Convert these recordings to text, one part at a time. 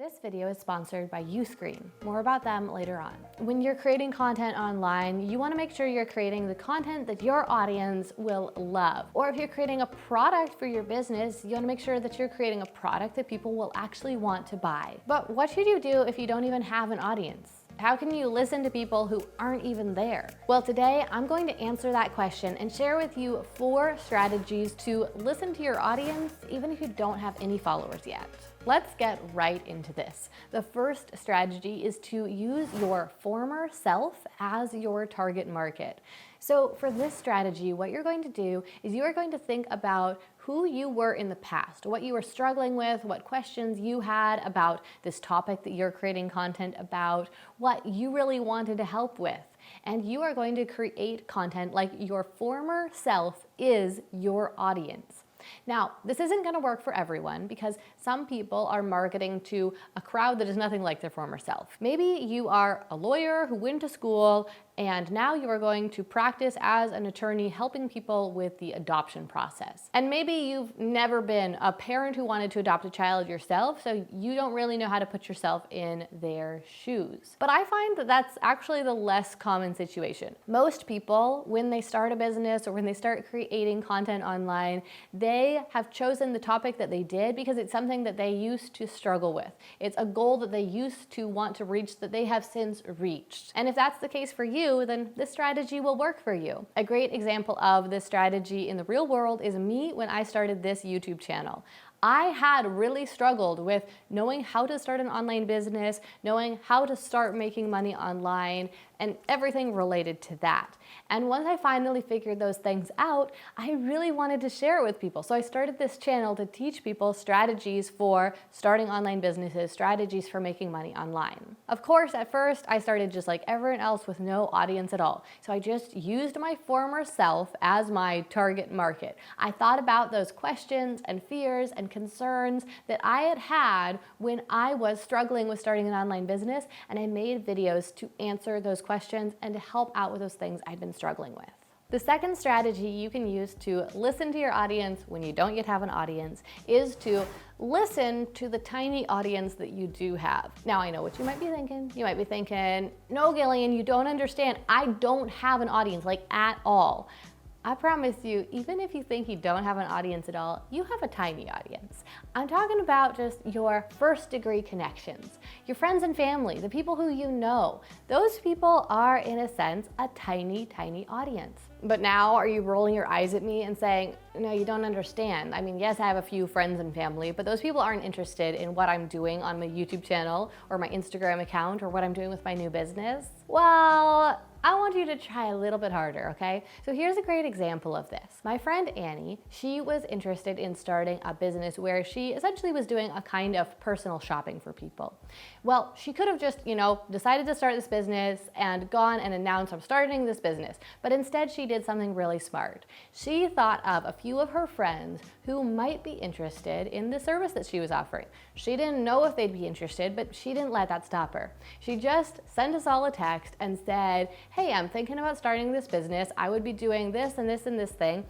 This video is sponsored by Uscreen. More about them later on. When you're creating content online, you want to make sure you're creating the content that your audience will love. Or if you're creating a product for your business, you want to make sure that you're creating a product that people will actually want to buy. But what should you do if you don't even have an audience? How can you listen to people who aren't even there? Well, today I'm going to answer that question and share with you 4 strategies to listen to your audience even if you don't have any followers yet. Let's get right into this. The first strategy is to use your former self as your target market. So for this strategy, what you're going to do is you are going to think about who you were in the past, what you were struggling with, what questions you had about this topic that you're creating content about, what you really wanted to help with. And you are going to create content like your former self is your audience. Now, this isn't going to work for everyone because some people are marketing to a crowd that is nothing like their former self. Maybe you are a lawyer who went to school and now you are going to practice as an attorney helping people with the adoption process. And maybe you've never been a parent who wanted to adopt a child yourself, so you don't really know how to put yourself in their shoes. But I find that that's actually the less common situation. Most people, when they start a business or when they start creating content online, they have chosen the topic that they did because it's something that they used to struggle with. It's a goal that they used to want to reach that they have since reached. And if that's the case for you, then this strategy will work for you. A great example of this strategy in the real world is me when I started this YouTube channel. I had really struggled with knowing how to start an online business, knowing how to start making money online, and everything related to that. And once I finally figured those things out, I really wanted to share it with people. So I started this channel to teach people strategies for starting online businesses, strategies for making money online. Of course, at first, I started just like everyone else with no audience at all. So I just used my former self as my target market. I thought about those questions and fears and concerns that I had had when I was struggling with starting an online business, and I made videos to answer those questions and to help out with those things I'd been struggling with. The second strategy you can use to listen to your audience when you don't yet have an audience is to listen to the tiny audience that you do have. Now, I know what you might be thinking. You might be thinking, no, Gillian, you don't understand. I don't have an audience, like at all. I promise you, even if you think you don't have an audience at all, you have a tiny audience. I'm talking about just your first-degree connections, your friends and family, the people who you know. Those people are, in a sense, a tiny, tiny audience. But now, are you rolling your eyes at me and saying, no, you don't understand? I mean, yes, I have a few friends and family, but those people aren't interested in what I'm doing on my YouTube channel or my Instagram account or what I'm doing with my new business. Well, I want you to try a little bit harder, okay? So here's a great example of this. My friend Annie, she was interested in starting a business where she essentially was doing a kind of personal shopping for people. Well, she could have just, decided to start this business and gone and announced, I'm starting this business. But instead she did something really smart. She thought of a few of her friends who might be interested in the service that she was offering. She didn't know if they'd be interested, but she didn't let that stop her. She just sent us all a text and said, hey, I'm thinking about starting this business. I would be doing this and this and this thing.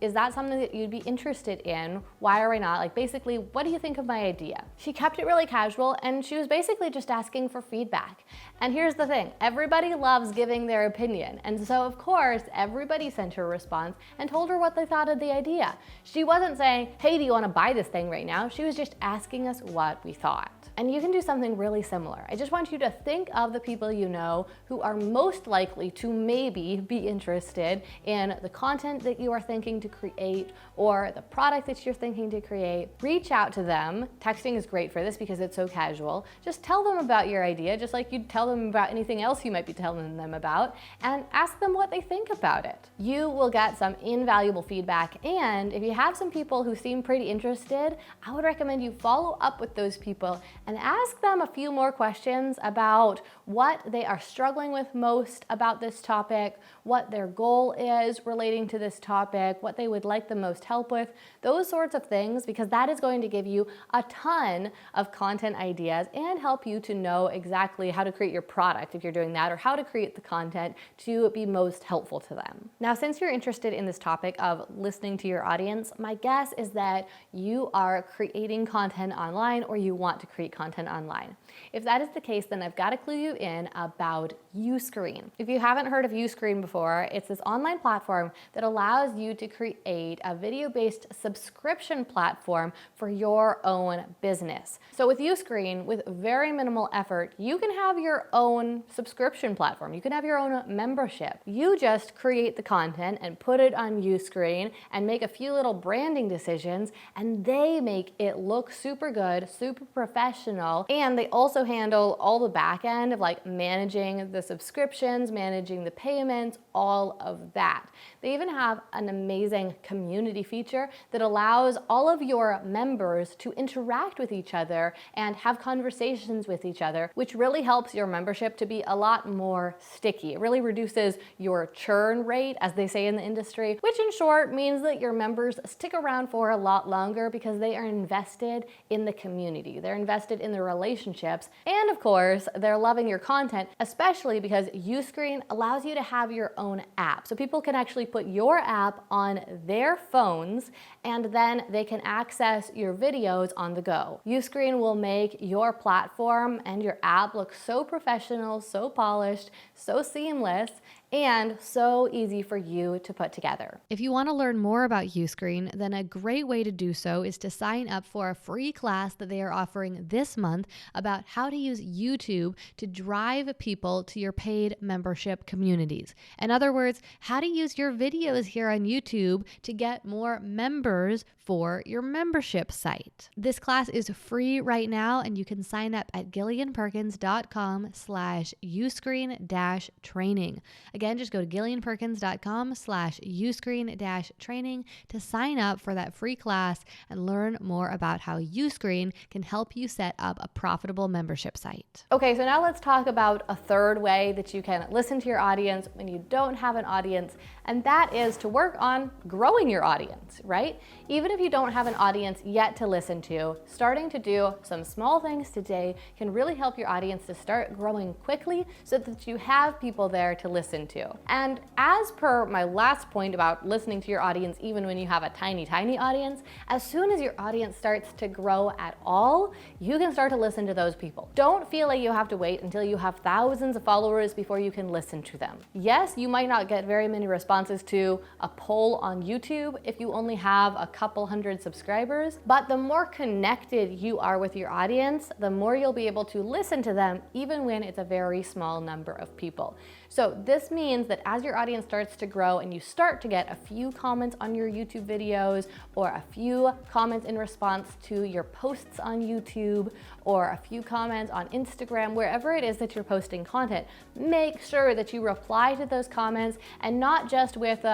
Is that something that you'd be interested in? Why or why not? Like basically, what do you think of my idea? She kept it really casual and she was basically just asking for feedback. And here's the thing, everybody loves giving their opinion. And so of course, everybody sent her a response and told her what they thought of the idea. She wasn't saying, hey, do you want to buy this thing right now? She was just asking us what we thought. And you can do something really similar. I just want you to think of the people you know who are most likely to maybe be interested in the content that you are thinking to create or the product that you're thinking to create. Reach out to them. Texting is great for this because it's so casual. Just tell them about your idea, just like you'd tell them about anything else you might be telling them about, and ask them what they think about it. You will get some invaluable feedback, and if you have some people who seem pretty interested, I would recommend you follow up with those people and ask them a few more questions about what they are struggling with most about this topic, what their goal is relating to this topic, what they would like the most help with, those sorts of things, because that is going to give you a ton of content ideas and help you to know exactly how to create your product if you're doing that, or how to create the content to be most helpful to them. Now, since you're interested in this topic of listening to your audience, my guess is that you are creating content online or you want to create content online. If that is the case, then I've got to clue you in about Uscreen. If you haven't heard of Uscreen before, it's this online platform that allows you to create a video-based subscription platform for your own business. So with Uscreen, with very minimal effort, you can have your own subscription platform. You can have your own membership. You just create the content and put it on Uscreen and make a few little branding decisions, and they make it look super good, super professional, and they also handle all the back end of like managing the subscriptions, managing the payments, all of that. They even have an amazing community feature that allows all of your members to interact with each other and have conversations with each other, which really helps your membership to be a lot more sticky. It really reduces your churn rate, as they say in the industry, which in short means that your members stick around for a lot longer because they are invested in the community. They're invested in the relationships, and of course, they're loving your content, especially because Uscreen allows you to have your own app. So people can actually put your app on their phones, and then they can access your videos on the go. Uscreen will make your platform and your app look so professional, so polished, so seamless, and so easy for you to put together. If you want to learn more about Uscreen, then a great way to do so is to sign up for a free class that they are offering this month about how to use YouTube to drive people to your paid membership communities. In other words, how to use your videos here on YouTube to get more members for your membership site. This class is free right now, and you can sign up at gillianperkins.com/uscreen-training. Again, just go to gillianperkins.com/uscreen-training to sign up for that free class and learn more about how Uscreen can help you set up a profitable membership site. Okay, so now let's talk about a third way that you can listen to your audience when you don't have an audience, and that is to work on growing your audience, right? Even if you don't have an audience yet to listen to, starting to do some small things today can really help your audience to start growing quickly so that you have people there to listen to. And as per my last point about listening to your audience even when you have a tiny audience, as soon as your audience starts to grow at all, you can start to listen to those people. Don't feel like you have to wait until you have thousands of followers before you can listen to them. Yes, you might not get very many responses to a poll on YouTube if you only have a couple hundred subscribers, but the more connected you are with your audience, the more you'll be able to listen to them even when it's a very small number of people. So this means that as your audience starts to grow and you start to get a few comments on your YouTube videos or a few comments in response to your posts on YouTube or a few comments on Instagram, wherever it is that you're posting content, make sure that you reply to those comments, and not just with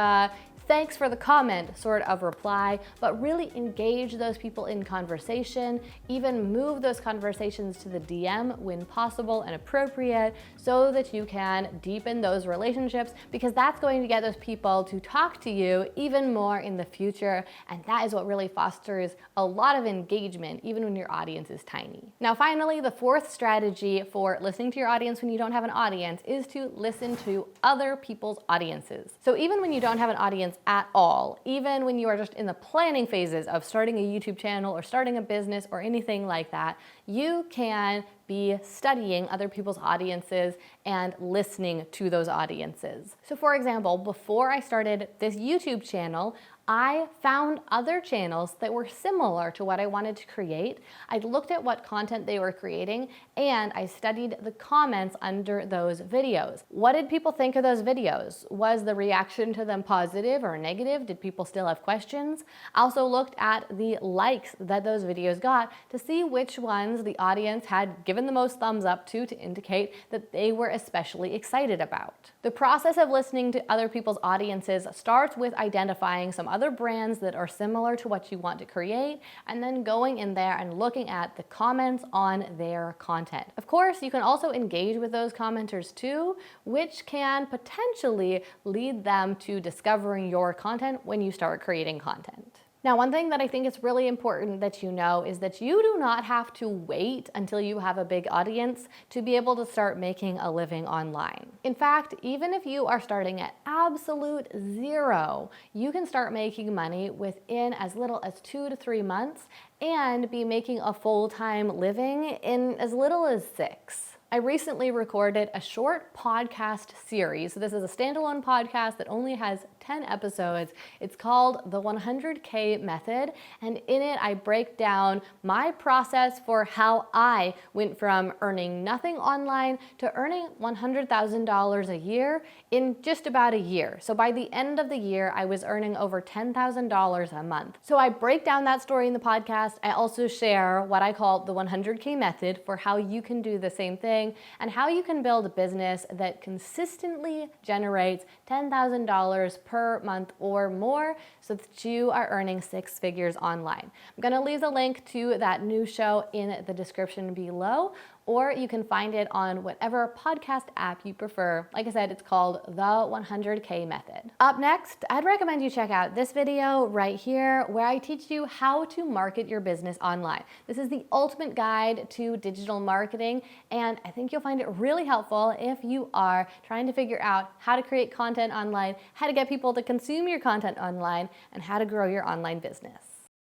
thanks for the comment sort of reply, but really engage those people in conversation, even move those conversations to the DM when possible and appropriate so that you can deepen those relationships, because that's going to get those people to talk to you even more in the future, and that is what really fosters a lot of engagement even when your audience is tiny. Now finally, the fourth strategy for listening to your audience when you don't have an audience is to listen to other people's audiences. So even when you don't have an audience at all, even when you are just in the planning phases of starting a YouTube channel or starting a business or anything like that, you can be studying other people's audiences and listening to those audiences. So for example, before I started this YouTube channel, I found other channels that were similar to what I wanted to create. I looked at what content they were creating, and I studied the comments under those videos. What did people think of those videos? Was the reaction to them positive or negative? Did people still have questions? I also looked at the likes that those videos got to see which ones the audience had given the most thumbs up to indicate that they were especially excited about. The process of listening to other people's audiences starts with identifying some other brands that are similar to what you want to create, and then going in there and looking at the comments on their content. Of course, you can also engage with those commenters too, which can potentially lead them to discovering your content when you start creating content. Now, one thing that I think is really important that you know is that you do not have to wait until you have a big audience to be able to start making a living online. In fact, even if you are starting at absolute zero, you can start making money within as little as 2 to 3 months and be making a full-time living in as little as 6. I recently recorded a short podcast series. So this is a standalone podcast that only has 10 episodes. It's called The 100K Method, and in it I break down my process for how I went from earning nothing online to earning $100,000 a year in just about a year. So by the end of the year, I was earning over $10,000 a month. So I break down that story in the podcast. I also share what I call the 100K method for how you can do the same thing and how you can build a business that consistently generates $10,000 per month or more so that you are earning 6 figures online. I'm going to leave the link to that new show in the description below, or you can find it on whatever podcast app you prefer. Like I said, it's called The 100K Method. Up next, I'd recommend you check out this video right here where I teach you how to market your business online. This is the ultimate guide to digital marketing, and I think you'll find it really helpful if you are trying to figure out how to create content online, how to get people to consume your content online, and how to grow your online business.